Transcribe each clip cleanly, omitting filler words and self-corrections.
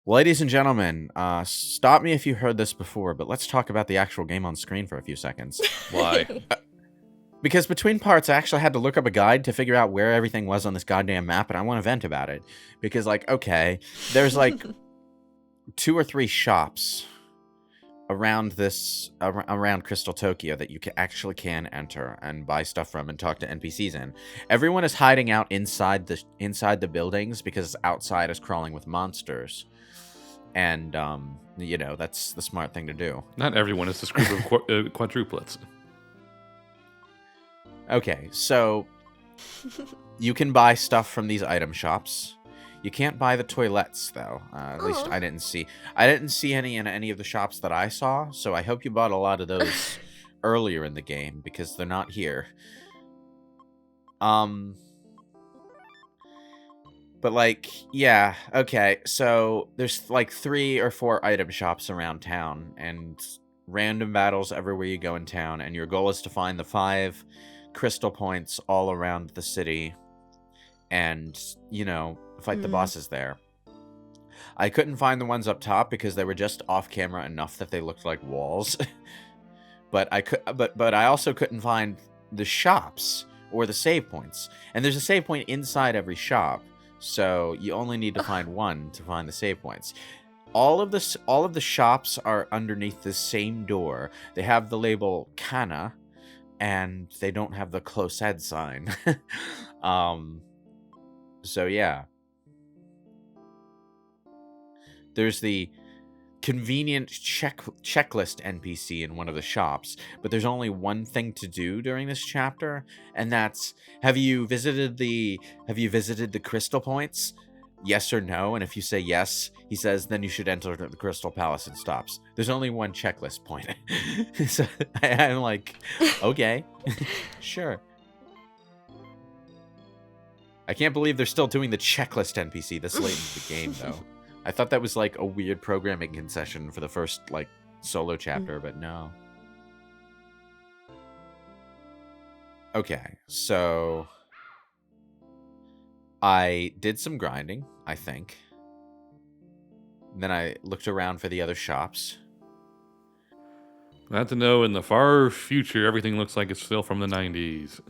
Ladies and gentlemen, stop me if you heard this before, but let's talk about the actual game on screen for a few seconds. Why? Because between parts, I actually had to look up a guide to figure out where everything was on this goddamn map, and I want to vent about it. Because, like, okay, there's like 2 or 3 shops around around Crystal Tokyo that you can enter and buy stuff from and talk to NPCs in. Everyone is hiding out inside the buildings because outside is crawling with monsters. And, that's the smart thing to do. Not everyone is this group of quadruplets. Okay, so you can buy stuff from these item shops. You can't buy the toilets, though. At least I didn't see. I didn't see any in any of the shops that I saw, so I hope you bought a lot of those earlier in the game, because they're not here. But, like, yeah, okay, so there's, like, 3 or 4 item shops around town, and random battles everywhere you go in town, and your goal is to find the 5 crystal points all around the city, and, fight the bosses there. I couldn't find the ones up top because they were just off-camera enough that they looked like walls. But I also couldn't find the shops or the save points. And there's a save point inside every shop. So you only need to find one to find the save points. All of the shops are underneath the same door. They have the label Kana, and they don't have the close ed sign. So yeah. There's the convenient checklist NPC in one of the shops, but there's only one thing to do during this chapter, and that's have you visited the crystal points? Yes or no? And if you say yes, he says then you should enter the Crystal Palace, and stops. There's only one checklist point. So I'm like, okay, sure. I can't believe they're still doing the checklist NPC this late into the game, though. I thought that was, like, a weird programming concession for the first, like, solo chapter, but no. Okay, so I did some grinding, I think. Then I looked around for the other shops. Glad to know in the far future, everything looks like it's still from the 90s.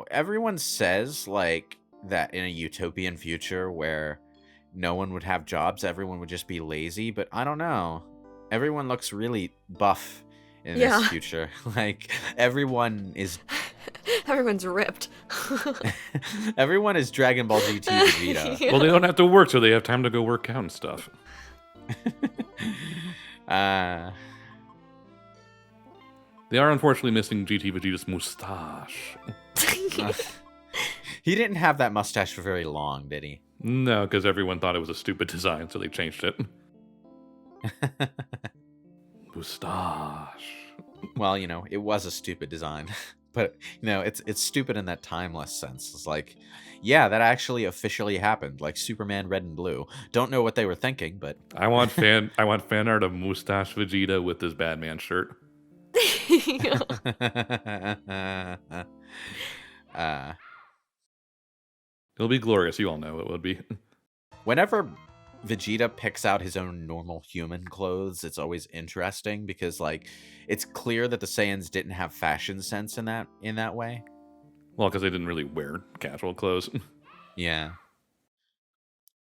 Everyone says, like, that in a utopian future where no one would have jobs, everyone would just be lazy, but I don't know. Everyone looks really buff in this future. Like, everyone's ripped. Everyone is Dragon Ball GT Vegeta. Well, they don't have to work, so they have time to go work out and stuff. They are unfortunately missing GT Vegeta's mustache. He didn't have that mustache for very long, did he? No, because everyone thought it was a stupid design, so they changed it. Mustache. Well, it was a stupid design. But, it's stupid in that timeless sense. It's like, yeah, that actually officially happened. Like Superman Red and Blue. Don't know what they were thinking, but... I want fan art of Mustache Vegeta with his Batman shirt. It'll be glorious. You all know it would be. Whenever Vegeta picks out his own normal human clothes, it's always interesting because, like, it's clear that the Saiyans didn't have fashion sense in that way. Well, because they didn't really wear casual clothes. Yeah.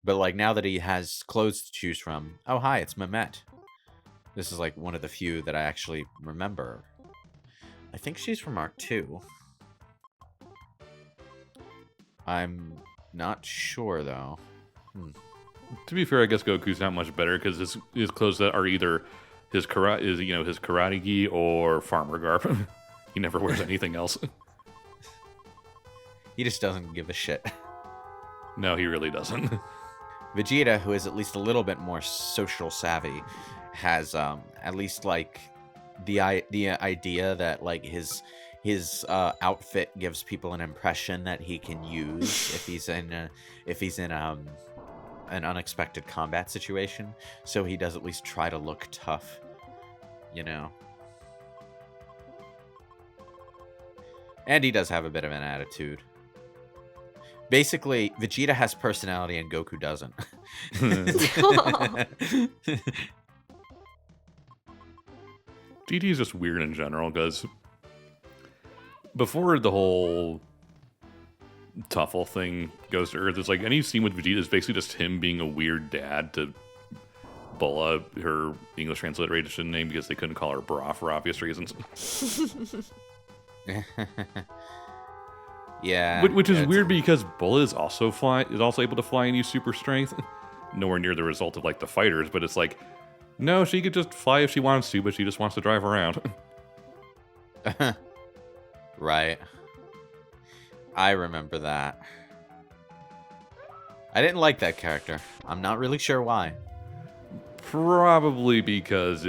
But, like, now that he has clothes to choose from... Oh, hi, it's Mehmet. This is, like, one of the few that I actually remember. I think she's from Arc 2. I'm not sure, though. To be fair, I guess Goku's not much better because his clothes that are either his karate gi or farmer garb. He never wears anything else. He just doesn't give a shit. No, he really doesn't. Vegeta, who is at least a little bit more social savvy, has at least, like, the idea that, like, his outfit gives people an impression that he can use if he's in an unexpected combat situation. So he does at least try to look tough, And he does have a bit of an attitude. Basically, Vegeta has personality and Goku doesn't. GT is just weird in general, because before the whole Tuffle thing goes to Earth, it's like any scene with Vegeta is basically just him being a weird dad to Bulla, her English transliteration name, because they couldn't call her Bra for obvious reasons. Yeah. Which is weird because Bulla is also able to fly and use super strength. Nowhere near the result of like the fighters, but it's like, no, she could just fly if she wants to, but she just wants to drive around. Right. I remember that. I didn't like that character. I'm not really sure why. Probably because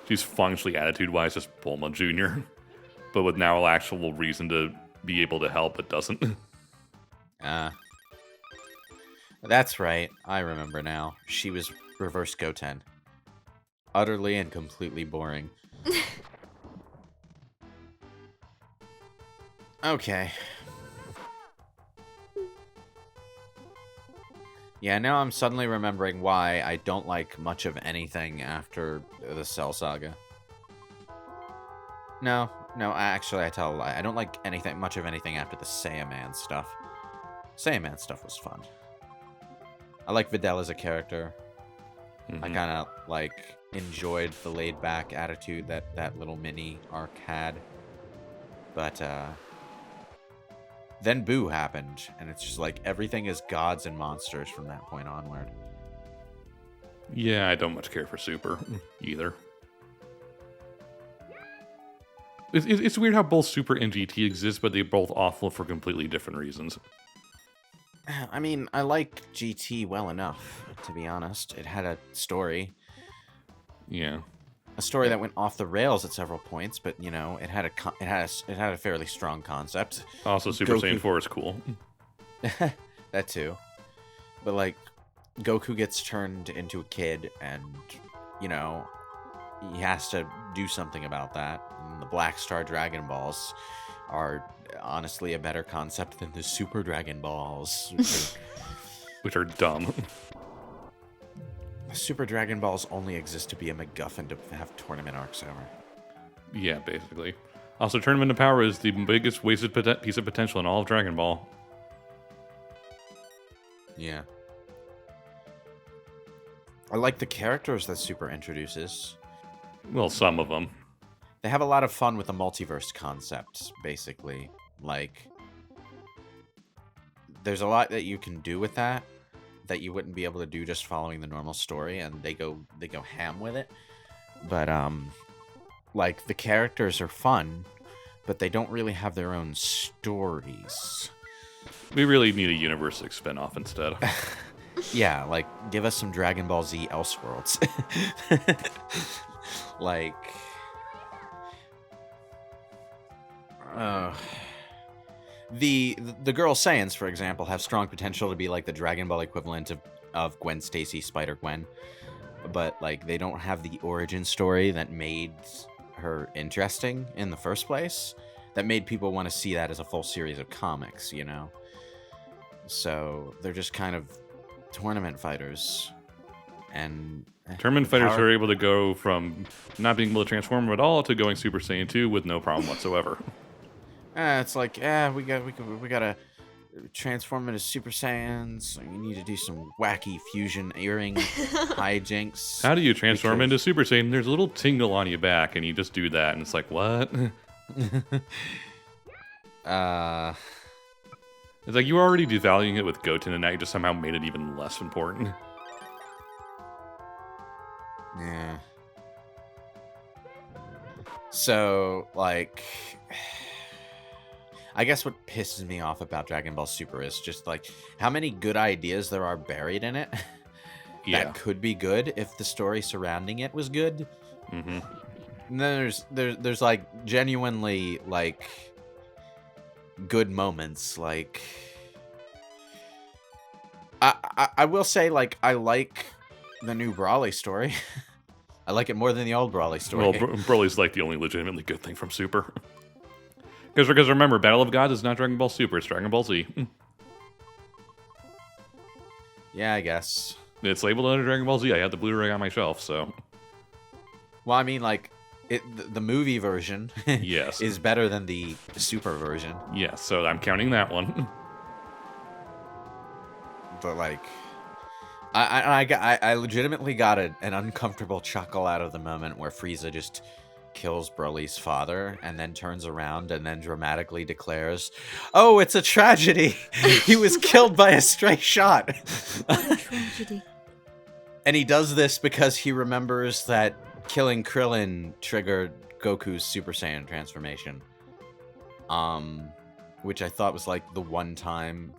she's functionally attitude-wise just Bulma Jr., but with now actual reason to be able to help, but doesn't. That's right. I remember now. She was reverse Goten. Utterly and completely boring. Okay. Yeah, now I'm suddenly remembering why I don't like much of anything after the Cell Saga. No, actually I tell a lie. I don't like much of anything after the Saiyaman stuff. Saiyaman stuff was fun. I like Videl as a character. I kind of, like, enjoyed the laid-back attitude that little mini arc had. But, then Boo happened, and it's just like everything is gods and monsters from that point onward. Yeah, I don't much care for Super either. It's weird how both Super and GT exist, but they both awful for completely different reasons. I mean, I like GT well enough, to be honest. It had a story. Yeah. A story that went off the rails at several points, but you know, it had a fairly strong concept. Also, Super Saiyan 4 is cool. That too. But like, Goku gets turned into a kid, and you know, he has to do something about that. And the Black Star Dragon Balls are honestly a better concept than the Super Dragon Balls, which are dumb. Super Dragon Balls only exist to be a MacGuffin to have tournament arcs over. Yeah, basically. Also, Tournament of Power is the biggest wasted piece of potential in all of Dragon Ball. Yeah. I like the characters that Super introduces. Well, some of them. They have a lot of fun with the multiverse concept, basically. Like, there's a lot that you can do with that you wouldn't be able to do just following the normal story, and they go ham with it. But like, the characters are fun, but they don't really have their own stories. We really need a Universe 6 spinoff instead. Yeah, like, give us some Dragon Ball Z Elseworlds. Like, the Girl Saiyans, for example, have strong potential to be like the Dragon Ball equivalent of Gwen Stacy, Spider-Gwen. But like, they don't have the origin story that made her interesting in the first place. That made people want to see that as a full series of comics, you know? So they're just kind of tournament fighters. And Tournament fighters are able to go from not being able to transform at all to going Super Saiyan 2 with no problem whatsoever. It's like, we gotta transform into Super Saiyans. We need to do some wacky fusion earring hijinks. How do you transform into Super Saiyan? There's a little tingle on your back, and you just do that, and it's like, what? It's like you were already devaluing it with Goten, and now you just somehow made it even less important. Yeah. So, like, I guess what pisses me off about Dragon Ball Super is just, like, how many good ideas there are buried in it that could be good if the story surrounding it was good. Mm-hmm. And then there's like, genuinely, like, good moments. Like, I will say, like, I like the new Brawly story. I like it more than the old Brawly story. Well, Broly's like the only legitimately good thing from Super. Because remember, Battle of Gods is not Dragon Ball Super, it's Dragon Ball Z. Yeah, I guess. It's labeled under Dragon Ball Z. I have the Blu-ray on my shelf, so... Well, I mean, like, the movie version Yes. is better than the Super version. Yes, so I'm counting that one. But, like, I legitimately got an uncomfortable chuckle out of the moment where Frieza just kills Broly's father and then turns around and then dramatically declares, "Oh, it's a tragedy. He was killed by a stray shot." Tragedy. And he does this because he remembers that killing Krillin triggered Goku's Super Saiyan transformation. Which I thought was like the one time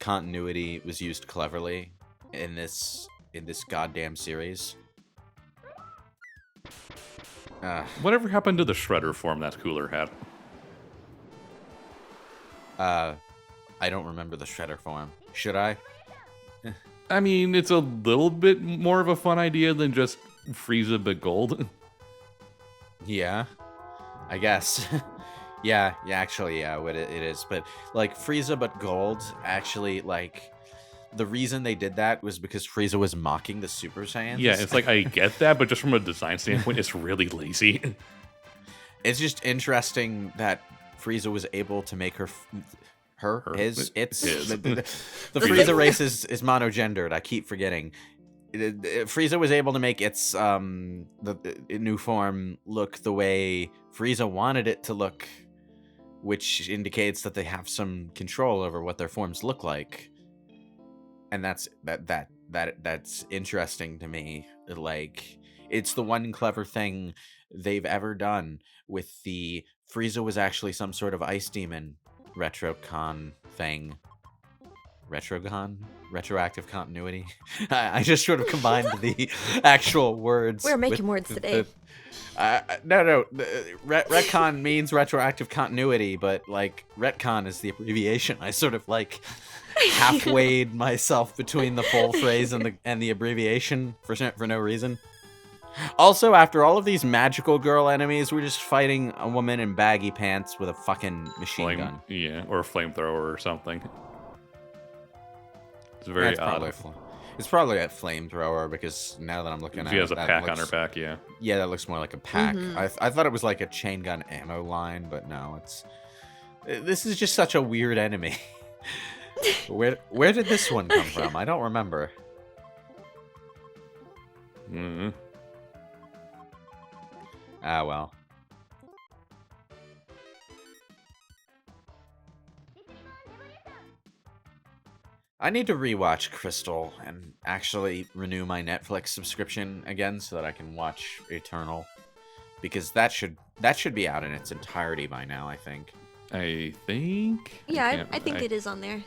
continuity was used cleverly in this goddamn series. Whatever happened to the Shredder form that Cooler had? I don't remember the Shredder form. Should I? I mean, it's a little bit more of a fun idea than just Frieza but gold. Yeah, I guess. yeah, actually, yeah, it is. But, like, Frieza but gold, actually, like, the reason they did that was because Frieza was mocking the Super Saiyans. Yeah, it's like, I get that, but just from a design standpoint, it's really lazy. It's just interesting that Frieza was able to make his. The Frieza race is monogendered. I keep forgetting. Frieza was able to make its the new form look the way Frieza wanted it to look, which indicates that they have some control over what their forms look like. And that's interesting to me. Like, it's the one clever thing they've ever done with the Frieza was actually some sort of ice demon retrocon thing. Retrocon? Retroactive continuity? I just sort of combined the actual words. We're making words today. No. Retcon means retroactive continuity, but, like, retcon is the abbreviation. I sort of, like, halfwayed myself between the full phrase and the abbreviation for no reason. Also, after all of these magical girl enemies, we're just fighting a woman in baggy pants with a fucking machine gun. Yeah, or a flamethrower or something. It's very odd. It's probably a flamethrower, because now that I'm looking at it, she has a pack on her back, yeah. Yeah, that looks more like a pack. I thought it was like a chain gun ammo line, but no, this is just such a weird enemy. Where did this one come from? I don't remember. Mm-hmm. Ah, well. I need to rewatch Crystal and actually renew my Netflix subscription again so that I can watch Eternal, because that should be out in its entirety by now, I think. I think? Yeah, I think it is on there.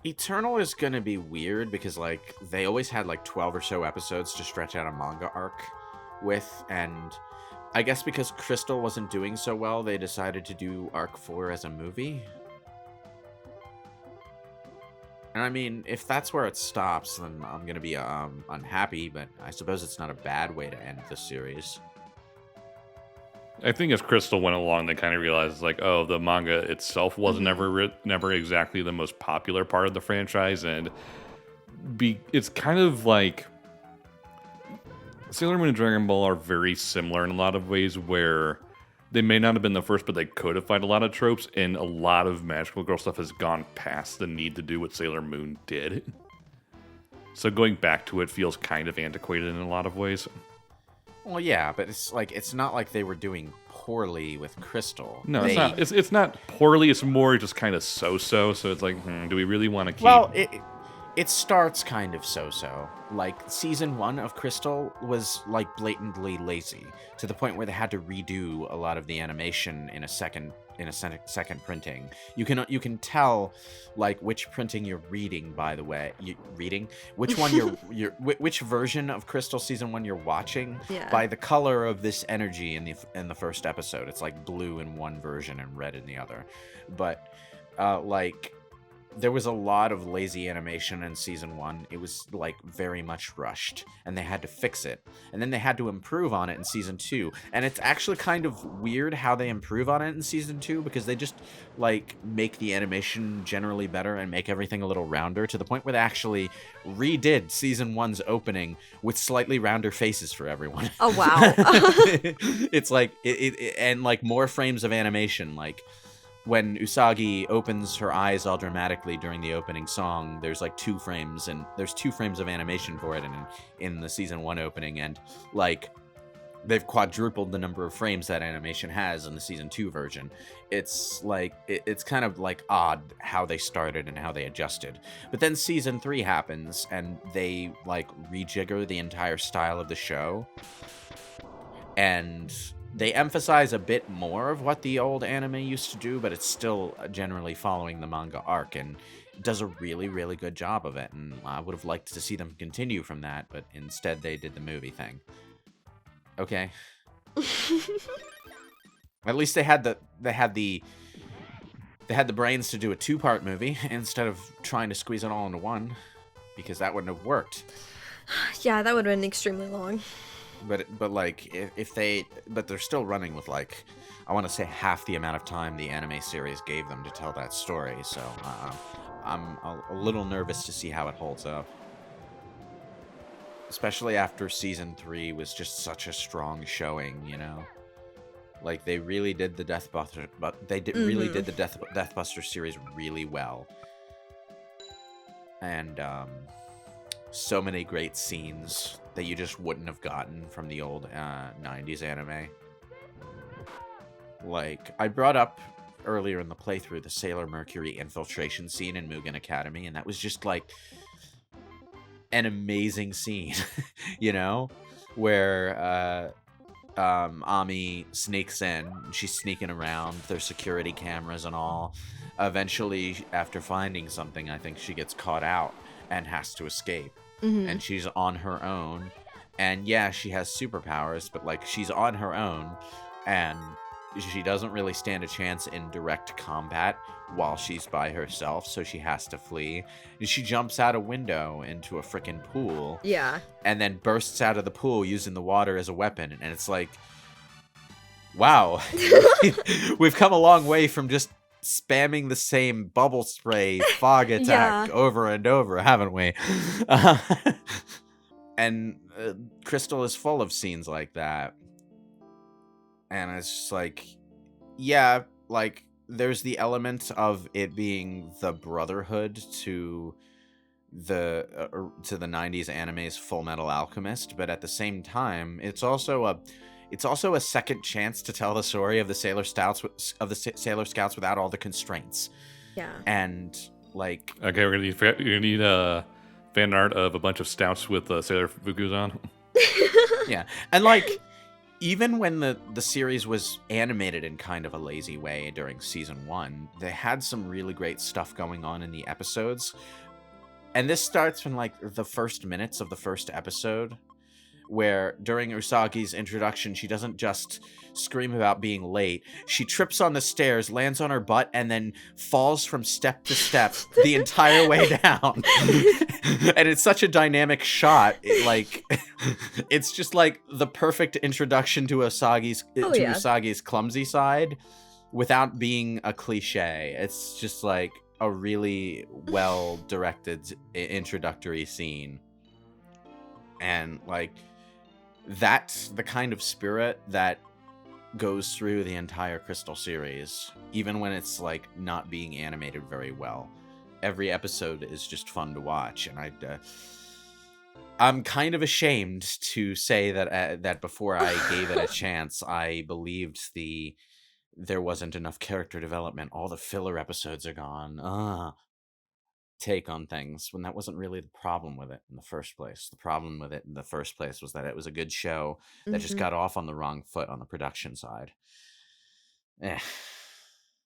Eternal is going to be weird because, like, they always had like 12 or so episodes to stretch out a manga arc with, and I guess because Crystal wasn't doing so well, they decided to do Arc 4 as a movie. And I mean, if that's where it stops, then I'm going to be unhappy, but I suppose it's not a bad way to end the series. I think as Crystal went along, they kind of realized, like, oh, the manga itself was never exactly the most popular part of the franchise, and it's kind of like Sailor Moon and Dragon Ball are very similar in a lot of ways, where they may not have been the first, but they codified a lot of tropes, and a lot of magical girl stuff has gone past the need to do what Sailor Moon did. So going back to it feels kind of antiquated in a lot of ways. Well, yeah, but it's not like they were doing poorly with Crystal. No, it's not. It's not poorly. It's more just kind of so-so. So it's like, do we really want to keep? Well, it starts kind of so-so. Like, season 1 of Crystal was, like, blatantly lazy, to the point where they had to redo a lot of the animation in a second second printing. You can tell, like, which printing you're reading, by the way. Which one which version of Crystal season 1 you're watching, by the color of this energy in the first episode. It's like blue in one version and red in the other. But like, there was a lot of lazy animation in season 1. It was like very much rushed, and they had to fix it. And then they had to improve on it in season 2. And it's actually kind of weird how they improve on it in season 2, because they just like make the animation generally better and make everything a little rounder, to the point where they actually redid season 1's opening with slightly rounder faces for everyone. Oh, wow. It's like and like more frames of animation. Like when Usagi opens her eyes all dramatically during the opening song, there's like 2 frames, and there's 2 frames of animation for it in the season 1 opening, and like they've quadrupled the number of frames that animation has in the season 2 version. It's like it's kind of like odd how they started and how they adjusted. But then season 3 happens, and they like rejigger the entire style of the show, and they emphasize a bit more of what the old anime used to do, but it's still generally following the manga arc, and does a really, really good job of it. And I would have liked to see them continue from that, but instead they did the movie thing. Okay. At least they had the brains to do a 2-part movie instead of trying to squeeze it all into one, because that wouldn't have worked. Yeah, that would have been extremely long. But like but they're still running with like, I want to say half the amount of time the anime series gave them to tell that story. So I'm a little nervous to see how it holds up, especially after season 3 was just such a strong showing. You know, like they really did the Deathbuster, but they really did the Deathbuster series really well, and so many great scenes that you just wouldn't have gotten from the old 90s anime. Like, I brought up earlier in the playthrough the Sailor Mercury infiltration scene in Mugen Academy, and that was just like an amazing scene, you know, where Ami sneaks in, she's sneaking around, there's security cameras and all. Eventually, after finding something, I think she gets caught out and has to escape. And she's on her own, and yeah, she has superpowers, but like she's on her own, and she doesn't really stand a chance in direct combat while she's by herself, so she has to flee. And she jumps out a window into a freaking pool, Yeah. and then bursts out of the pool using the water as a weapon. And it's like, wow, we've come a long way from just spamming the same bubble spray fog attack over and over, haven't we? And Crystal is full of scenes like that, and it's just like, yeah, like there's the element of it being the brotherhood to the 90s anime's Full Metal Alchemist, but at the same time it's also a second chance to tell the story of the Sailor Scouts without all the constraints. Yeah. And like, okay, you're gonna need fan art of a bunch of stouts with Sailor Fukus on. Yeah, and like, even when the series was animated in kind of a lazy way during season 1, they had some really great stuff going on in the episodes. And this starts from like the first minutes of the first episode, where during Usagi's introduction, she doesn't just scream about being late. She trips on the stairs, lands on her butt, and then falls from step to step the entire way down. And it's such a dynamic shot. It's just like the perfect introduction to Usagi's clumsy side without being a cliche. It's just like a really well-directed introductory scene. And like, that's the kind of spirit that goes through the entire Crystal series, even when it's like not being animated very well. Every episode is just fun to watch, and I'm kind of ashamed to say that before I gave it a chance, I believed there wasn't enough character development. All the filler episodes are gone. Take on things, when that wasn't really the problem with it in the first place. The problem with it in the first place was that it was a good show that just got off on the wrong foot on the production side.